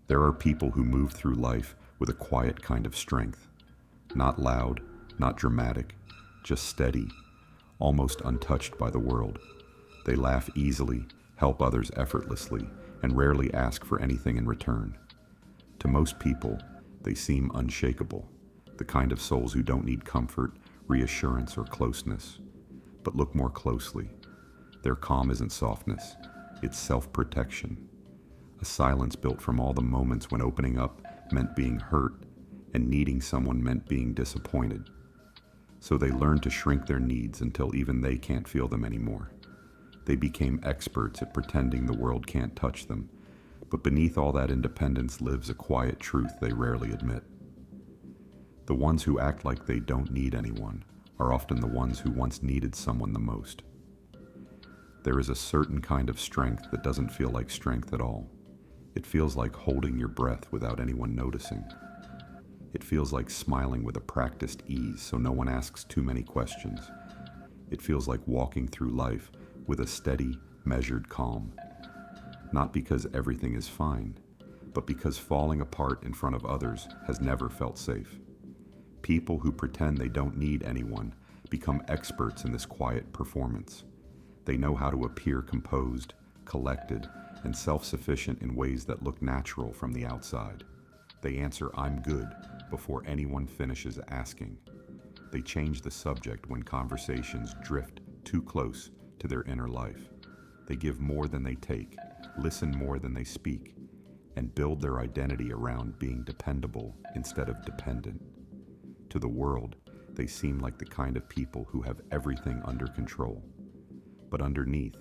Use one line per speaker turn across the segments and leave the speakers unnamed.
There are people who move through life with a quiet kind of strength. Not loud, not dramatic, just steady, almost untouched by the world. They laugh easily, help others effortlessly, and rarely ask for anything in return. To most people, they seem unshakable, the kind of souls who don't need comfort, reassurance, or closeness. But look more closely. Their calm isn't softness, it's self-protection. A silence built from all the moments when opening up meant being hurt and needing someone meant being disappointed. So they learn to shrink their needs until even they can't feel them anymore. They became experts at pretending the world can't touch them, but beneath all that independence lives a quiet truth they rarely admit. The ones who act like they don't need anyone are often the ones who once needed someone the most. There is a certain kind of strength that doesn't feel like strength at all. It feels like holding your breath without anyone noticing. It feels like smiling with a practiced ease so no one asks too many questions. It feels like walking through life with a steady, measured calm. Not because everything is fine, but because falling apart in front of others has never felt safe. People who pretend they don't need anyone become experts in this quiet performance. They know how to appear composed, collected, and self-sufficient in ways that look natural from the outside. They answer "I'm good" before anyone finishes asking. They change the subject when conversations drift too close to their inner life. They give more than they take, listen more than they speak, and build their identity around being dependable instead of dependent. To the world, they seem like the kind of people who have everything under control. But underneath,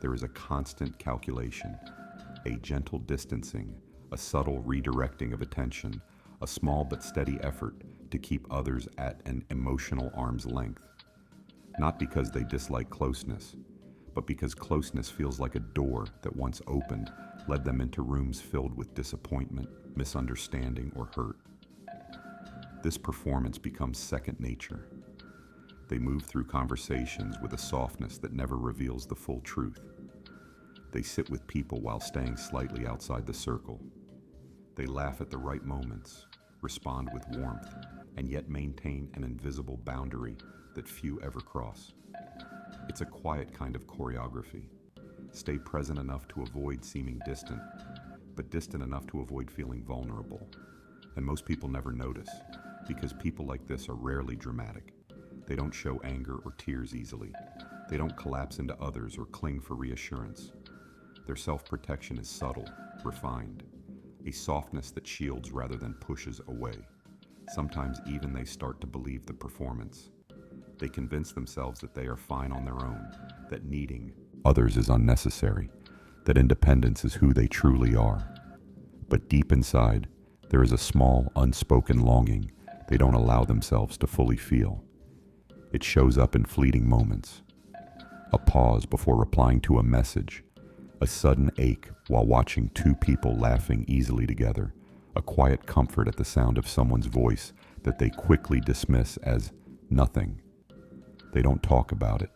there is a constant calculation, a gentle distancing, a subtle redirecting of attention, a small but steady effort to keep others at an emotional arm's length. Not because they dislike closeness, but because closeness feels like a door that once opened led them into rooms filled with disappointment, misunderstanding, or hurt. This performance becomes second nature. They move through conversations with a softness that never reveals the full truth. They sit with people while staying slightly outside the circle. They laugh at the right moments, respond with warmth, and yet maintain an invisible boundary that few ever cross. It's a quiet kind of choreography. Stay present enough to avoid seeming distant, but distant enough to avoid feeling vulnerable. And most people never notice, because people like this are rarely dramatic. They don't show anger or tears easily. They don't collapse into others or cling for reassurance. Their self-protection is subtle, refined, a softness that shields rather than pushes away. Sometimes even they start to believe the performance. They convince themselves that they are fine on their own, that needing others is unnecessary, that independence is who they truly are. But deep inside, there is a small, unspoken longing they don't allow themselves to fully feel. It shows up in fleeting moments. A pause before replying to a message, a sudden ache while watching two people laughing easily together, a quiet comfort at the sound of someone's voice that they quickly dismiss as nothing. They don't talk about it,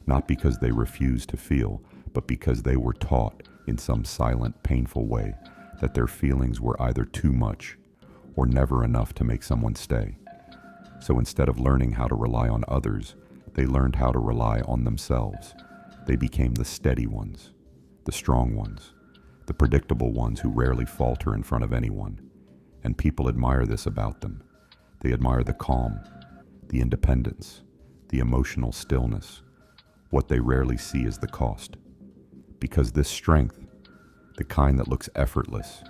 not because they refuse to feel, but because they were taught in some silent, painful way that their feelings were either too much or never enough to make someone stay. So instead of learning how to rely on others, they learned how to rely on themselves. They became the steady ones, the strong ones, the predictable ones who rarely falter in front of anyone. And people admire this about them. They admire the calm, the independence, the emotional stillness. What they rarely see is the cost. Because this strength, the kind that looks effortless,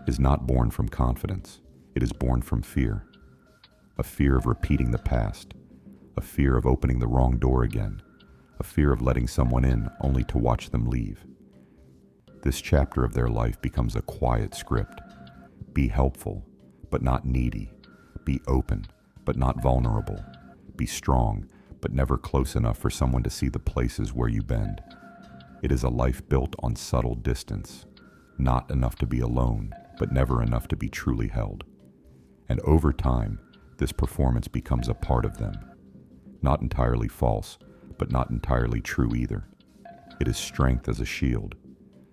is not born from confidence. It is born from fear. A fear of repeating the past, a fear of opening the wrong door again, a fear of letting someone in only to watch them leave. This chapter of their life becomes a quiet script. Be helpful, but not needy. Be open, but not vulnerable. Be strong, but never close enough for someone to see the places where you bend. It is a life built on subtle distance, not enough to be alone, but never enough to be truly held. And over time, this performance becomes a part of them. Not entirely false, but not entirely true either. It is strength as a shield,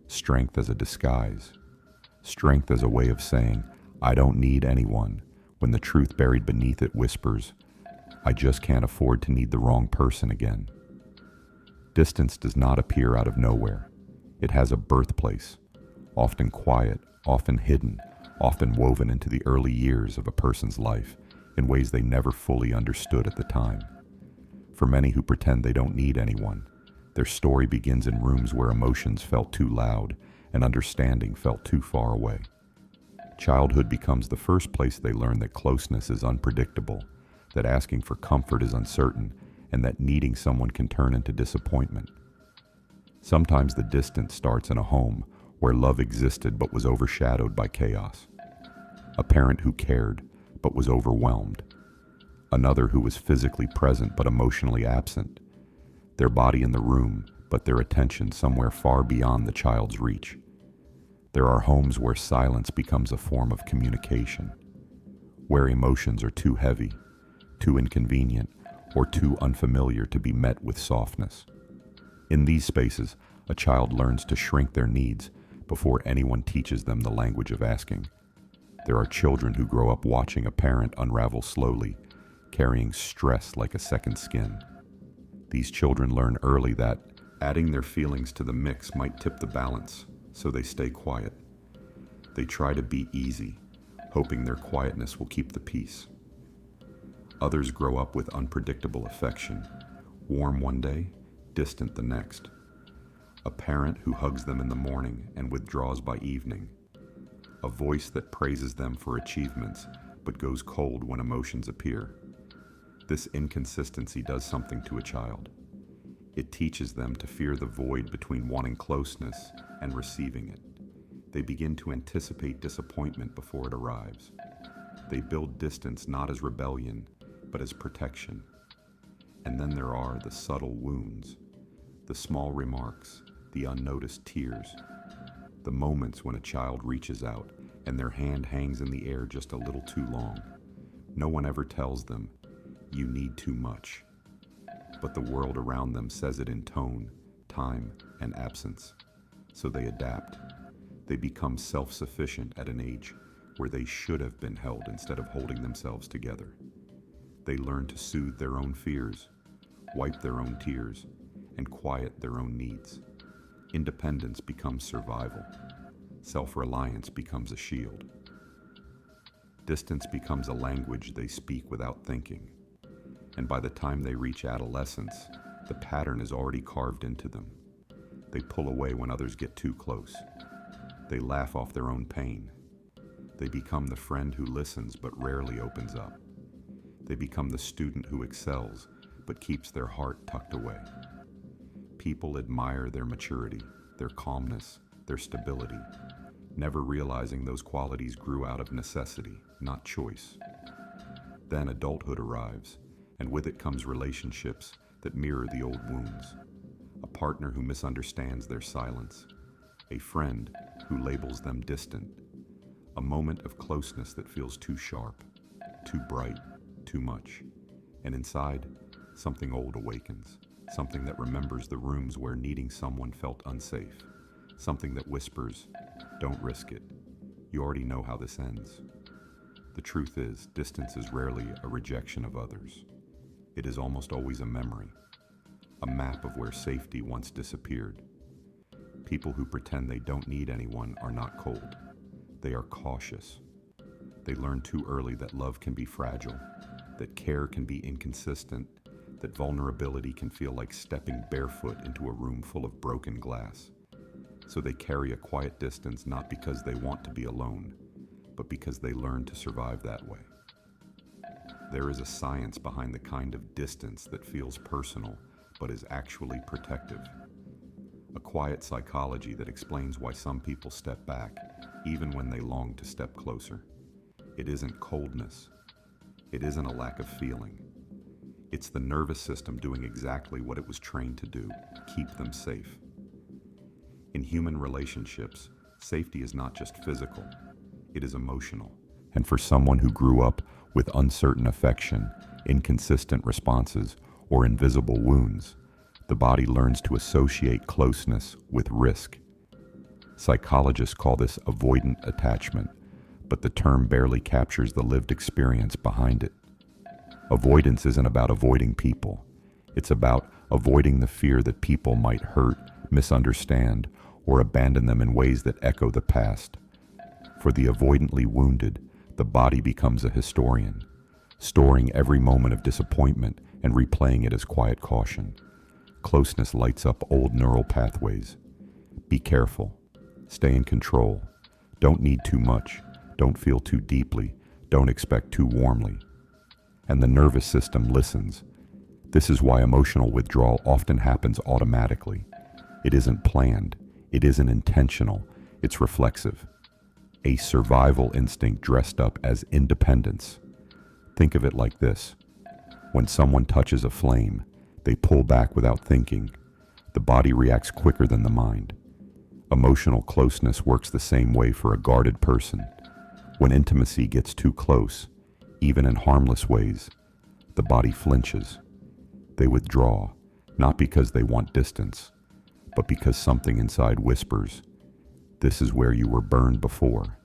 strength as a disguise, Strength as a way of saying, I don't need anyone, when the truth buried beneath it whispers, I just can't afford to need the wrong person again. Distance does not appear out of nowhere. It has a birthplace, often quiet, often hidden, often woven into the early years of a person's life in ways they never fully understood at the time. For many who pretend they don't need anyone, their story begins in rooms where emotions felt too loud and understanding felt too far away. Childhood becomes the first place they learn that closeness is unpredictable, that asking for comfort is uncertain, and that needing someone can turn into disappointment. Sometimes the distance starts in a home where love existed but was overshadowed by chaos. A parent who cared but was overwhelmed. Another who was physically present but emotionally absent. Their body in the room, but their attention somewhere far beyond the child's reach. There are homes where silence becomes a form of communication, where emotions are too heavy, too inconvenient, or too unfamiliar to be met with softness. In these spaces, a child learns to shrink their needs before anyone teaches them the language of asking. There are children who grow up watching a parent unravel slowly, carrying stress like a second skin. These children learn early that adding their feelings to the mix might tip the balance, so they stay quiet. They try to be easy, hoping their quietness will keep the peace. Others grow up with unpredictable affection, warm one day, distant the next. A parent who hugs them in the morning and withdraws by evening. A voice that praises them for achievements but goes cold when emotions appear. This inconsistency does something to a child. It teaches them to fear the void between wanting closeness and receiving it. They begin to anticipate disappointment before it arrives. They build distance not as rebellion, but as protection. And then there are the subtle wounds, the small remarks, the unnoticed tears, the moments when a child reaches out and their hand hangs in the air just a little too long. No one ever tells them, you need too much. But the world around them says it in tone, time, and absence. So they adapt. They become self-sufficient at an age where they should have been held instead of holding themselves together. They learn to soothe their own fears, wipe their own tears, and quiet their own needs. Independence becomes survival. Self-reliance becomes a shield. Distance becomes a language they speak without thinking. And by the time they reach adolescence, the pattern is already carved into them. They pull away when others get too close. They laugh off their own pain. They become the friend who listens but rarely opens up. They become the student who excels but keeps their heart tucked away. People admire their maturity, their calmness, their stability, never realizing those qualities grew out of necessity, not choice. Then adulthood arrives, and with it comes relationships that mirror the old wounds. A partner who misunderstands their silence. A friend who labels them distant. A moment of closeness that feels too sharp, too bright, too much. And inside, something old awakens. Something that remembers the rooms where needing someone felt unsafe. Something that whispers, don't risk it. You already know how this ends. The truth is, distance is rarely a rejection of others. It is almost always a memory, a map of where safety once disappeared. People who pretend they don't need anyone are not cold. They are cautious. They learn too early that love can be fragile, that care can be inconsistent, that vulnerability can feel like stepping barefoot into a room full of broken glass. So they carry a quiet distance not because they want to be alone, but because they learn to survive that way. There is a science behind the kind of distance that feels personal, but is actually protective. A quiet psychology that explains why some people step back, even when they long to step closer. It isn't coldness. It isn't a lack of feeling. It's the nervous system doing exactly what it was trained to do, keep them safe. In human relationships, safety is not just physical, it is emotional. And for someone who grew up with uncertain affection, inconsistent responses, or invisible wounds, the body learns to associate closeness with risk. Psychologists call this avoidant attachment, but the term barely captures the lived experience behind it. Avoidance isn't about avoiding people. It's about avoiding the fear that people might hurt, misunderstand, or abandon them in ways that echo the past. For the avoidantly wounded, the body becomes a historian, storing every moment of disappointment and replaying it as quiet caution. Closeness lights up old neural pathways. Be careful. Stay in control. Don't need too much. Don't feel too deeply. Don't expect too warmly. And the nervous system listens. This is why emotional withdrawal often happens automatically. It isn't planned. It isn't intentional. It's reflexive. A survival instinct dressed up as independence. Think of it like this. When someone touches a flame, they pull back without thinking. The body reacts quicker than the mind. Emotional closeness works the same way for a guarded person. When intimacy gets too close, even in harmless ways, the body flinches. They withdraw, not because they want distance, but because something inside whispers, "This is where you were burned before."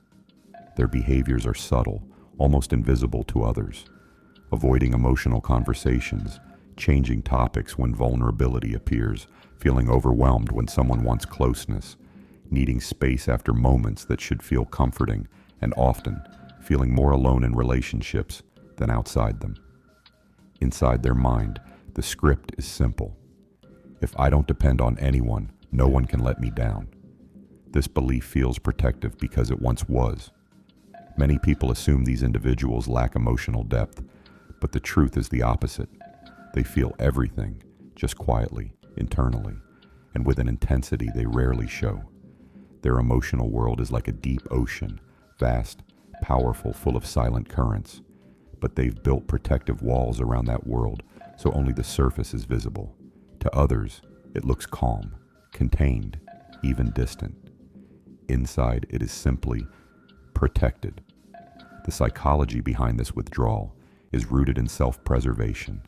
Their behaviors are subtle, almost invisible to others. Avoiding emotional conversations, changing topics when vulnerability appears, feeling overwhelmed when someone wants closeness, needing space after moments that should feel comforting, and often feeling more alone in relationships than outside them. Inside their mind, the script is simple. If I don't depend on anyone, no one can let me down. This belief feels protective because it once was. Many people assume these individuals lack emotional depth, but the truth is the opposite. They feel everything, just quietly, internally, and with an intensity they rarely show. Their emotional world is like a deep ocean, vast, powerful, full of silent currents. But they've built protective walls around that world, so only the surface is visible. To others, it looks calm, contained, even distant. Inside, it is simply protected. The psychology behind this withdrawal is rooted in self-preservation.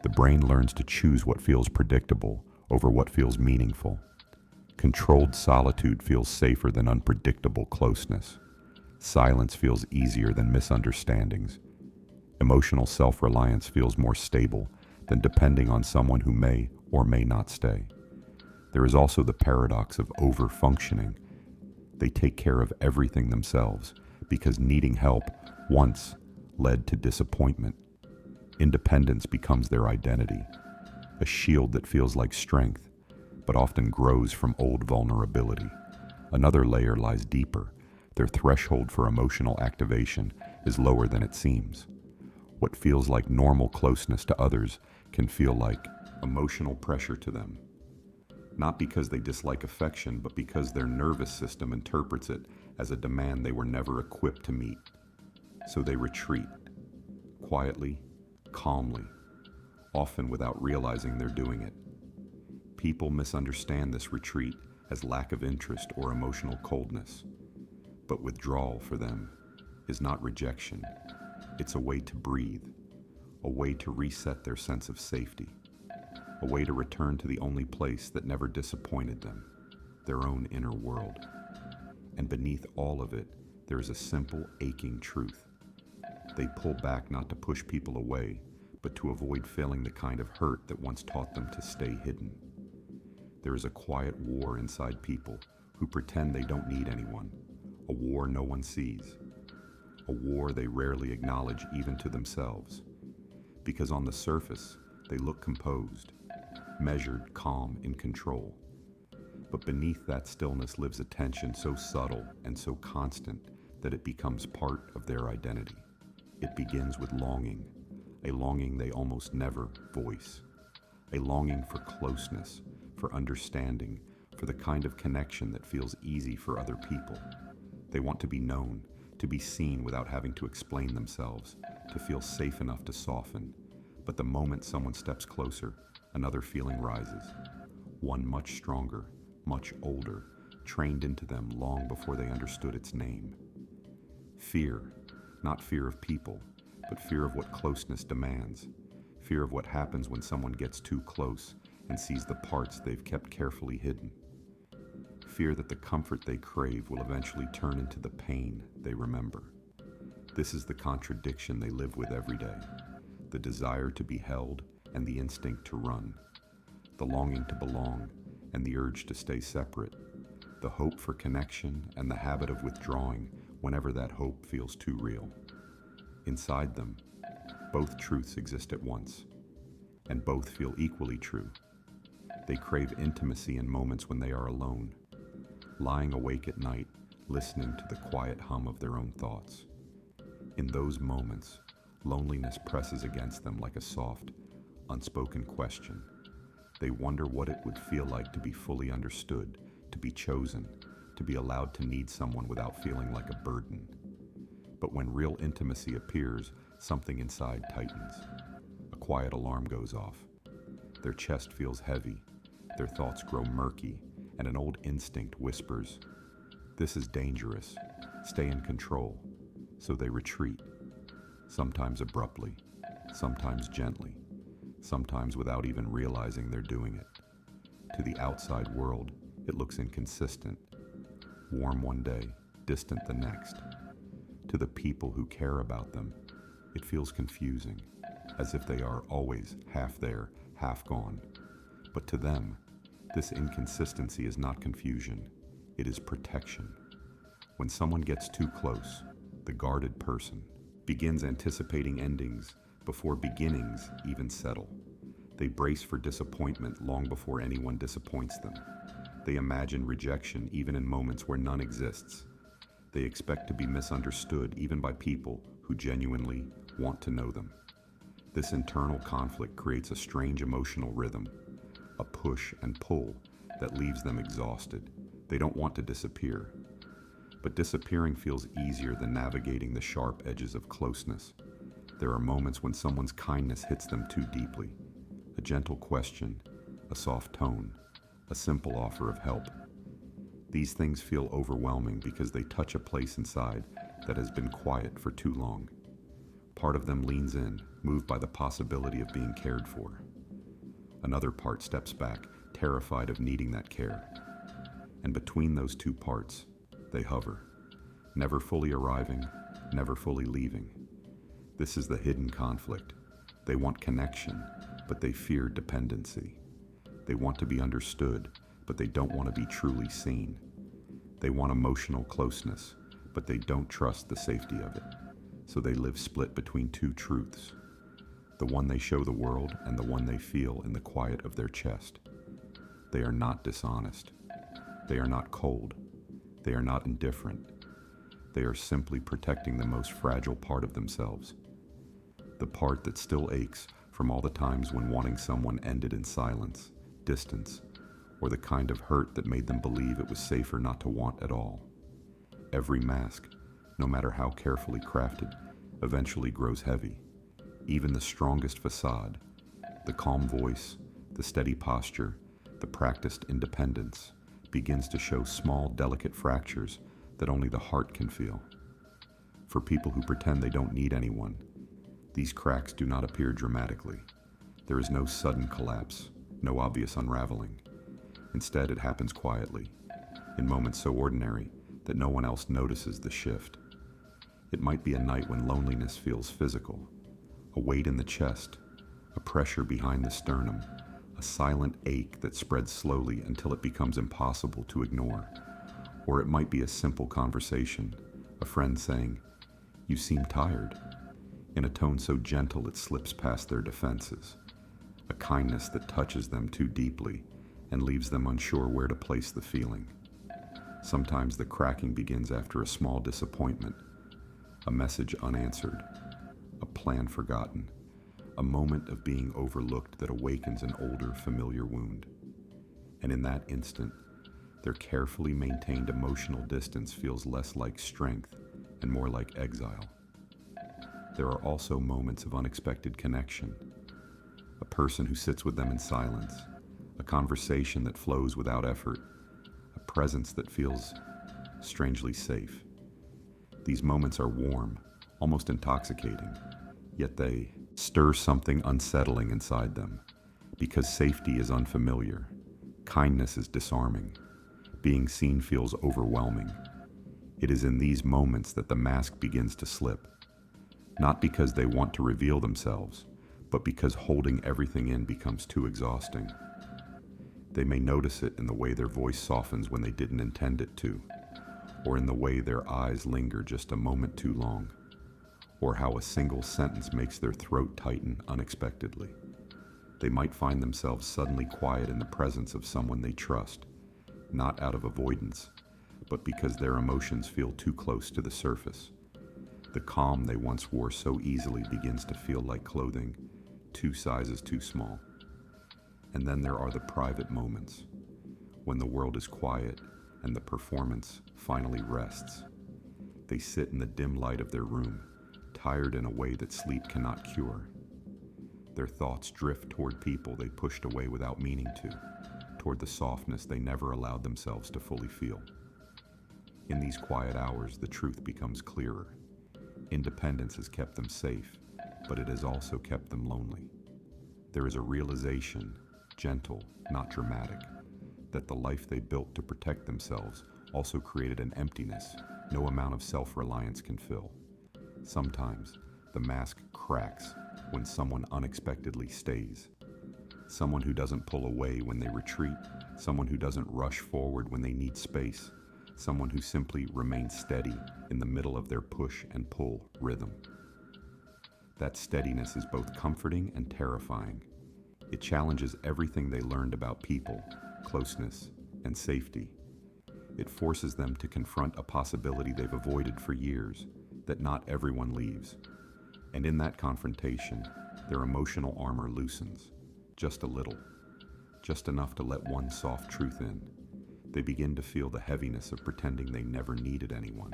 The brain learns to choose what feels predictable over what feels meaningful. Controlled solitude feels safer than unpredictable closeness. Silence feels easier than misunderstandings. Emotional self-reliance feels more stable than depending on someone who may or may not stay. There is also the paradox of over-functioning. They take care of everything themselves because needing help once led to disappointment. Independence becomes their identity, a shield that feels like strength, but often grows from old vulnerability. Another layer lies deeper. Their threshold for emotional activation is lower than it seems. What feels like normal closeness to others can feel like emotional pressure to them. Not because they dislike affection, but because their nervous system interprets it as a demand they were never equipped to meet. So they retreat, quietly, calmly, often without realizing they're doing it. People misunderstand this retreat as lack of interest or emotional coldness. But withdrawal for them is not rejection. It's a way to breathe, a way to reset their sense of safety, a way to return to the only place that never disappointed them, their own inner world. And beneath all of it, there is a simple, aching truth. They pull back not to push people away, but to avoid feeling the kind of hurt that once taught them to stay hidden. There is a quiet war inside people who pretend they don't need anyone, a war no one sees, a war they rarely acknowledge even to themselves. Because on the surface, they look composed, measured, calm, in control. But beneath that stillness lives a tension so subtle and so constant that it becomes part of their identity. It begins with longing, a longing they almost never voice, a longing for closeness, for understanding, for the kind of connection that feels easy for other people. They want to be known, to be seen without having to explain themselves, to feel safe enough to soften. But the moment someone steps closer, another feeling rises, one much stronger, much older, trained into them long before they understood its name. Fear, not fear of people, but fear of what closeness demands, fear of what happens when someone gets too close and sees the parts they've kept carefully hidden. fear that the comfort they crave will eventually turn into the pain they remember. This is the contradiction they live with every day: the desire to be held and the instinct to run, the longing to belong and the urge to stay separate, the hope for connection and the habit of withdrawing whenever that hope feels too real. Inside them, both truths exist at once, and both feel equally true. They crave intimacy in moments when they are alone, lying awake at night, listening to the quiet hum of their own thoughts. In those moments, loneliness presses against them like a soft, unspoken question. They wonder what it would feel like to be fully understood, to be chosen, to be allowed to need someone without feeling like a burden. But when real intimacy appears, something inside tightens. A quiet alarm goes off. Their chest feels heavy, their thoughts grow murky, and an old instinct whispers, "This is dangerous. Stay in control." So they retreat, sometimes abruptly, sometimes gently, sometimes without even realizing they're doing it. To the outside world, it looks inconsistent, warm one day, distant the next. To the people who care about them, it feels confusing, as if they are always half there, half gone. But to them, this inconsistency is not confusion, it is protection. When someone gets too close, the guarded person begins anticipating endings before beginnings even settle. They brace for disappointment long before anyone disappoints them. They imagine rejection even in moments where none exists. They expect to be misunderstood even by people who genuinely want to know them. This internal conflict creates a strange emotional rhythm, a push and pull that leaves them exhausted. They don't want to disappear, but disappearing feels easier than navigating the sharp edges of closeness. There are moments when someone's kindness hits them too deeply. A gentle question, a soft tone, a simple offer of help. These things feel overwhelming because they touch a place inside that has been quiet for too long. Part of them leans in, moved by the possibility of being cared for. Another part steps back, terrified of needing that care. And between those two parts, they hover, never fully arriving, never fully leaving. This is the hidden conflict. They want connection, but they fear dependency. They want to be understood, but they don't want to be truly seen. They want emotional closeness, but they don't trust the safety of it. So they live split between two truths, the one they show the world and the one they feel in the quiet of their chest. They are not dishonest. They are not cold. They are not indifferent. They are simply protecting the most fragile part of themselves, the part that still aches from all the times when wanting someone ended in silence, distance, or the kind of hurt that made them believe it was safer not to want at all. Every mask, no matter how carefully crafted, eventually grows heavy. Even the strongest facade, the calm voice, the steady posture, the practiced independence, begins to show small, delicate fractures that only the heart can feel. For people who pretend they don't need anyone, these cracks do not appear dramatically. There is no sudden collapse, no obvious unraveling. Instead, it happens quietly, in moments so ordinary that no one else notices the shift. It might be a night when loneliness feels physical, a weight in the chest, a pressure behind the sternum, a silent ache that spreads slowly until it becomes impossible to ignore. Or it might be a simple conversation, a friend saying, "You seem tired," in a tone so gentle it slips past their defenses. A kindness that touches them too deeply and leaves them unsure where to place the feeling. Sometimes the cracking begins after a small disappointment, a message unanswered, a plan forgotten, a moment of being overlooked that awakens an older, familiar wound. And in that instant, their carefully maintained emotional distance feels less like strength and more like exile. There are also moments of unexpected connection. A person who sits with them in silence, a conversation that flows without effort, a presence that feels strangely safe. These moments are warm, almost intoxicating, yet they stir something unsettling inside them. Because safety is unfamiliar, kindness is disarming. Being seen feels overwhelming. It is in these moments that the mask begins to slip, not because they want to reveal themselves, but because holding everything in becomes too exhausting. They may notice it in the way their voice softens when they didn't intend it to, or in the way their eyes linger just a moment too long, or how a single sentence makes their throat tighten unexpectedly. They might find themselves suddenly quiet in the presence of someone they trust, not out of avoidance, but because their emotions feel too close to the surface. The calm they once wore so easily begins to feel like clothing, 2 sizes too small. And then there are the private moments, when the world is quiet and the performance finally rests. They sit in the dim light of their room, tired in a way that sleep cannot cure. Their thoughts drift toward people they pushed away without meaning to, toward the softness they never allowed themselves to fully feel. In these quiet hours, the truth becomes clearer. Independence has kept them safe, but it has also kept them lonely. There is a realization, gentle, not dramatic, that the life they built to protect themselves also created an emptiness no amount of self-reliance can fill. Sometimes, the mask cracks when someone unexpectedly stays. Someone who doesn't pull away when they retreat, someone who doesn't rush forward when they need space, someone who simply remains steady in the middle of their push and pull rhythm. That steadiness is both comforting and terrifying. It challenges everything they learned about people, closeness, and safety. It forces them to confront a possibility they've avoided for years, that not everyone leaves. And in that confrontation, their emotional armor loosens, just a little, just enough to let one soft truth in. They begin to feel the heaviness of pretending they never needed anyone,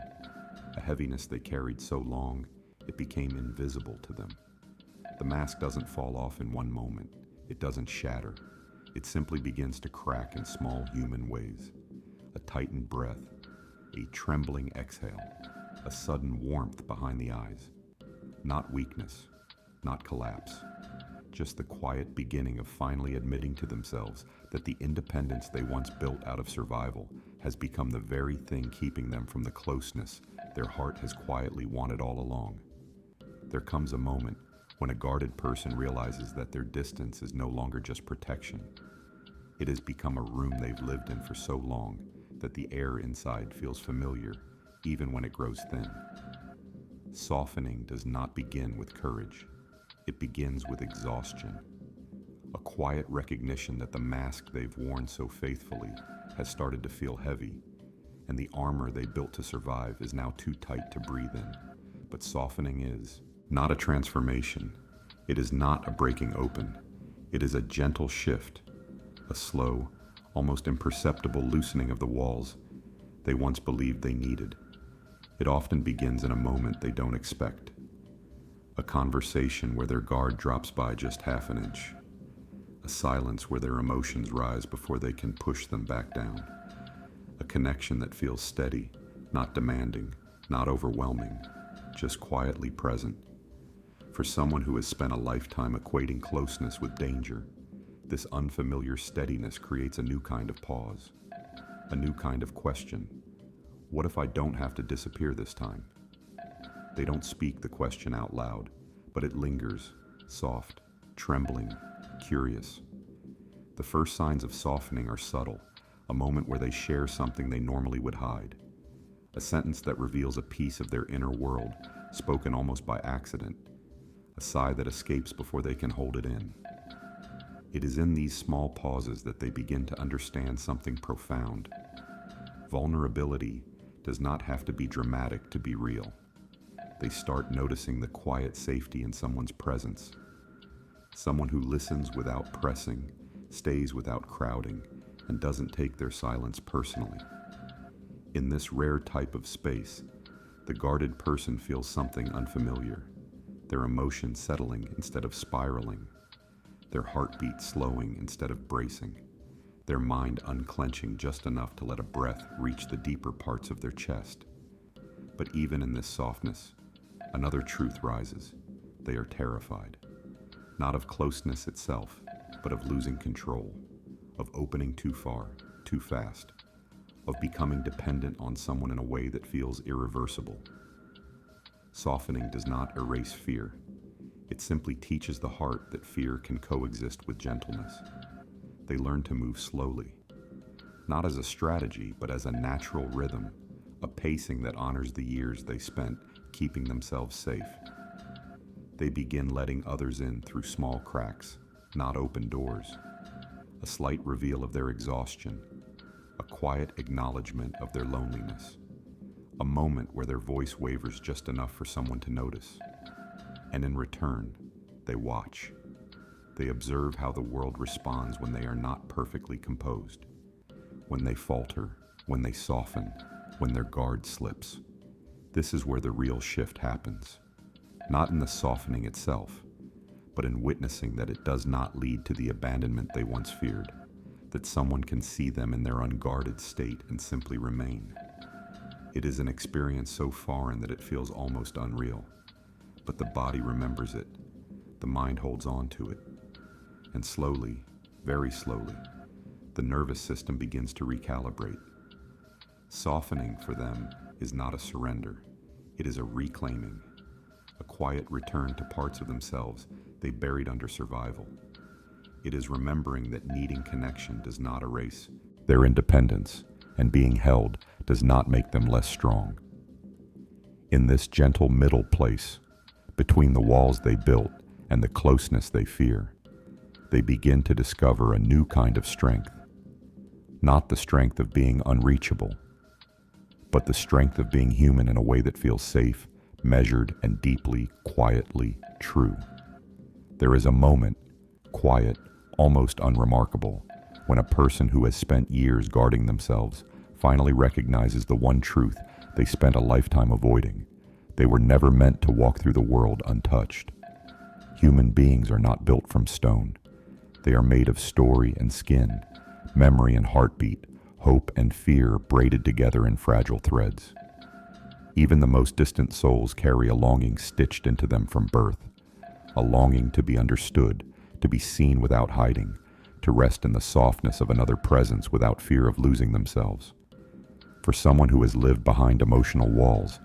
a heaviness they carried so long it became invisible to them. The mask doesn't fall off in one moment. It doesn't shatter. It simply begins to crack in small human ways. A tightened breath, a trembling exhale, a sudden warmth behind the eyes. Not weakness, not collapse, just the quiet beginning of finally admitting to themselves that the independence they once built out of survival has become the very thing keeping them from the closeness their heart has quietly wanted all along. There comes a moment when a guarded person realizes that their distance is no longer just protection. It has become a room they've lived in for so long that the air inside feels familiar, even when it grows thin. Softening does not begin with courage. It begins with exhaustion. A quiet recognition that the mask they've worn so faithfully has started to feel heavy, and the armor they built to survive is now too tight to breathe in. But softening is not a transformation. It is not a breaking open. It is a gentle shift, a slow, almost imperceptible loosening of the walls they once believed they needed. It often begins in a moment they don't expect. A conversation where their guard drops by just half an inch. A silence where their emotions rise before they can push them back down. A connection that feels steady, not demanding, not overwhelming, just quietly present. For someone who has spent a lifetime equating closeness with danger, this unfamiliar steadiness creates a new kind of pause, a new kind of question. What if I don't have to disappear this time? They don't speak the question out loud, but it lingers, soft, trembling, curious. The first signs of softening are subtle, a moment where they share something they normally would hide. A sentence that reveals a piece of their inner world, spoken almost by accident. A sigh that escapes before they can hold it in. It is in these small pauses that they begin to understand something profound. Vulnerability does not have to be dramatic to be real. They start noticing the quiet safety in someone's presence. Someone who listens without pressing, stays without crowding, and doesn't take their silence personally. In this rare type of space, the guarded person feels something unfamiliar, their emotions settling instead of spiraling, their heartbeat slowing instead of bracing, their mind unclenching just enough to let a breath reach the deeper parts of their chest. But even in this softness, another truth rises. They are terrified, not of closeness itself, but of losing control, of opening too far, too fast, of becoming dependent on someone in a way that feels irreversible. Softening does not erase fear. It simply teaches the heart that fear can coexist with gentleness. They learn to move slowly, not as a strategy, but as a natural rhythm, a pacing that honors the years they spent keeping themselves safe. They begin letting others in through small cracks, not open doors, a slight reveal of their exhaustion, a quiet acknowledgement of their loneliness, a moment where their voice wavers just enough for someone to notice. And in return, they watch. They observe how the world responds when they are not perfectly composed, when they falter, when they soften, when their guard slips. This is where the real shift happens, not in the softening itself, but in witnessing that it does not lead to the abandonment they once feared, that someone can see them in their unguarded state and simply remain. It is an experience so foreign that it feels almost unreal, but the body remembers it, the mind holds on to it, and slowly, very slowly, the nervous system begins to recalibrate. Softening for them is not a surrender, it is a reclaiming, a quiet return to parts of themselves they buried under survival. It is remembering that needing connection does not erase their independence, and being held does not make them less strong. In this gentle middle place, between the walls they built and the closeness they fear, they begin to discover a new kind of strength. Not the strength of being unreachable, but the strength of being human in a way that feels safe, measured, and deeply, quietly true. There is a moment, quiet, almost unremarkable, when a person who has spent years guarding themselves finally recognizes the one truth they spent a lifetime avoiding. They were never meant to walk through the world untouched. Human beings are not built from stone. They are made of story and skin, memory and heartbeat, hope and fear braided together in fragile threads. Even the most distant souls carry a longing stitched into them from birth, a longing to be understood, to be seen without hiding, to rest in the softness of another presence without fear of losing themselves. For someone who has lived behind emotional walls,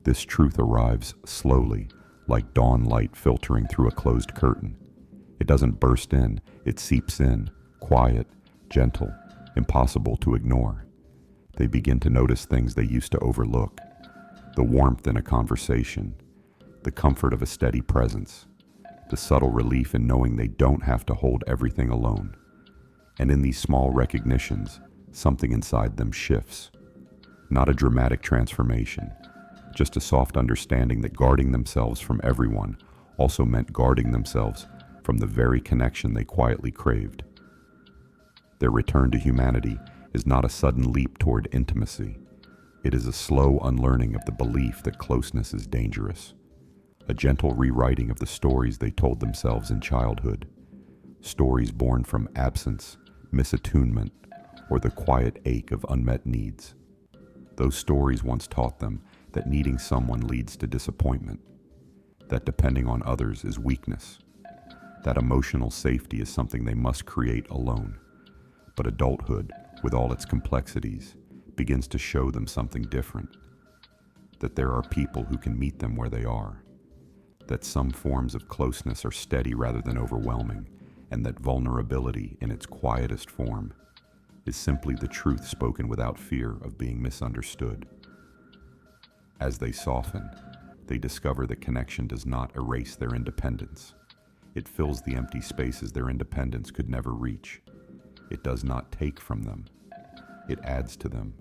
this truth arrives slowly, like dawn light filtering through a closed curtain. It doesn't burst in, it seeps in, quiet, gentle, impossible to ignore. They begin to notice things they used to overlook: the warmth in a conversation, the comfort of a steady presence, the subtle relief in knowing they don't have to hold everything alone. And in these small recognitions, something inside them shifts. Not a dramatic transformation, just a soft understanding that guarding themselves from everyone also meant guarding themselves from the very connection they quietly craved. Their return to humanity is not a sudden leap toward intimacy. It is a slow unlearning of the belief that closeness is dangerous, a gentle rewriting of the stories they told themselves in childhood, stories born from absence, misattunement, or the quiet ache of unmet needs. Those stories once taught them that needing someone leads to disappointment, that depending on others is weakness, that emotional safety is something they must create alone. But adulthood, with all its complexities, begins to show them something different, that there are people who can meet them where they are, that some forms of closeness are steady rather than overwhelming, and that vulnerability in its quietest form is simply the truth spoken without fear of being misunderstood. As they soften, they discover that connection does not erase their independence. It fills the empty spaces their independence could never reach. It does not take from them. It adds to them.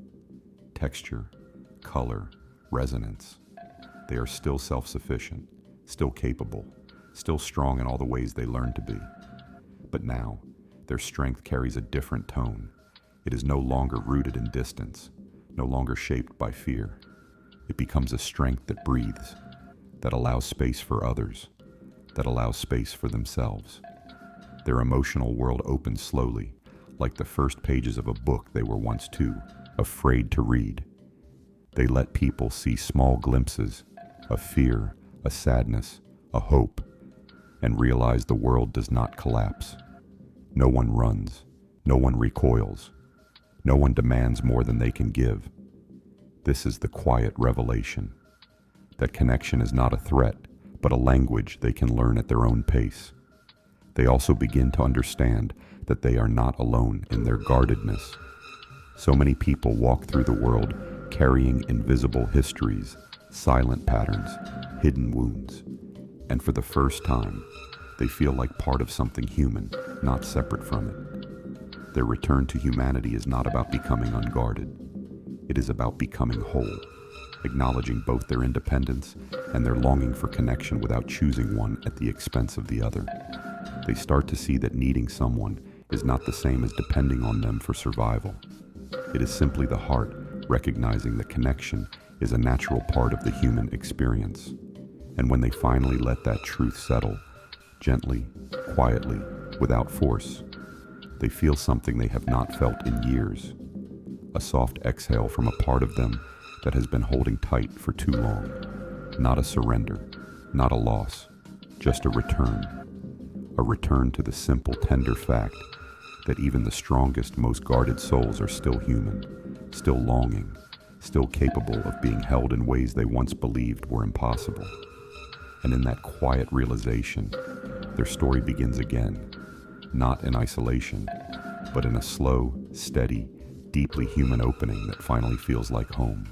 Texture, color, resonance. They are still self-sufficient, still capable, still strong in all the ways they learned to be. But now, their strength carries a different tone. It is no longer rooted in distance, no longer shaped by fear. It becomes a strength that breathes, that allows space for others, that allows space for themselves. Their emotional world opens slowly, like the first pages of a book they were once too afraid to read. They let people see small glimpses of fear, a sadness, a hope, and realize the world does not collapse. No one runs, no one recoils, No one demands more than they can give. This is the quiet revelation that connection is not a threat, but a language they can learn at their own pace. They also begin to understand that they are not alone in their guardedness. So many people walk through the world carrying invisible histories, silent patterns, hidden wounds. And for the first time, they feel like part of something human, not separate from it. Their return to humanity is not about becoming unguarded. It is about becoming whole, acknowledging both their independence and their longing for connection without choosing one at the expense of the other. They start to see that needing someone is not the same as depending on them for survival. It is simply the heart recognizing that connection is a natural part of the human experience. And when they finally let that truth settle, gently, quietly, without force, they feel something they have not felt in years. A soft exhale from a part of them that has been holding tight for too long. Not a surrender, not a loss, just a return. A return to the simple, tender fact that even the strongest, most guarded souls are still human, still longing, still capable of being held in ways they once believed were impossible. And in that quiet realization, their story begins again, not in isolation, but in a slow, steady, deeply human opening that finally feels like home.